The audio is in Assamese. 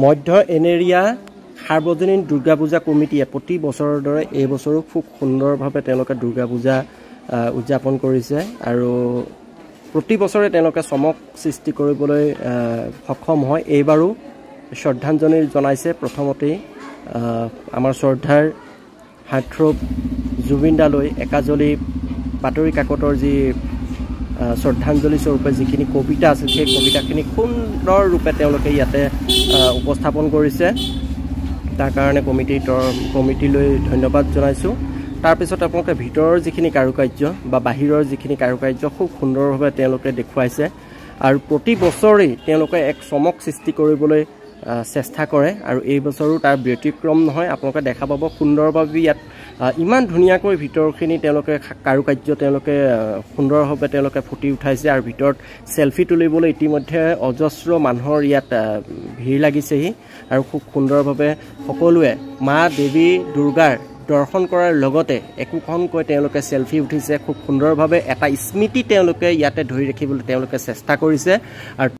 মধ্য এনেৰিয়া সাৰ্বজনীন দুৰ্গা পূজা কমিটিয়ে প্ৰতি বছৰৰ দৰে এই বছৰো খুব সুন্দৰভাৱে তেওঁলোকে দুৰ্গা পূজা উদযাপন কৰিছে আৰু প্ৰতি বছৰে তেওঁলোকে চমক সৃষ্টি কৰিবলৈ সক্ষম হয়। এইবাৰো শ্ৰদ্ধাঞ্জলি জনাইছে। প্ৰথমতেই আমাৰ শ্ৰদ্ধাৰ হাৰ্থৰূপ জুবিন দালৈ একাজলি বাতৰি কাকতৰ যি শ্ৰদ্ধাঞ্জলি স্বৰূপে যিখিনি কবিতা আছিল সেই কবিতাখিনি সুন্দৰ ৰূপে তেওঁলোকে ইয়াতে উপস্থাপন কৰিছে। তাৰ কাৰণে কমিটিলৈ ধন্যবাদ জনাইছোঁ। তাৰপিছত আপোনালোকে ভিতৰৰ যিখিনি কাৰুকাৰ্য বা বাহিৰৰ যিখিনি কাৰুকাৰ্য খুব সুন্দৰভাৱে তেওঁলোকে দেখুৱাইছে আৰু প্ৰতি বছৰেই তেওঁলোকে এক চমক সৃষ্টি কৰিবলৈ চেষ্টা কৰে আৰু এই বছৰো তাৰ ব্যতিক্ৰম নহয়। আপোনালোকে দেখা পাব সুন্দৰভাৱে ইয়াত ইমান ধুনীয়াকৈ ভিতৰখিনি তেওঁলোকে কাৰুকাৰ্য তেওঁলোকে সুন্দৰভাৱে তেওঁলোকে ফুটি উঠাইছে আৰু ভিতৰত সেলফি তুলিবলৈ ইতিমধ্যে অজস্ৰ মানুহৰ ইয়াত ভিৰ লাগিছেহি আৰু খুব সুন্দৰভাৱে সকলোৱে মা দেৱী দুৰ্গাৰ দৰ্শন কৰাৰ লগতে একোখনকৈ তেওঁলোকে সেলফি উঠিছে। খুব সুন্দৰভাৱে এটা স্মৃতি তেওঁলোকে ইয়াতে ধৰি ৰাখিবলৈ তেওঁলোকে চেষ্টা কৰিছে আৰু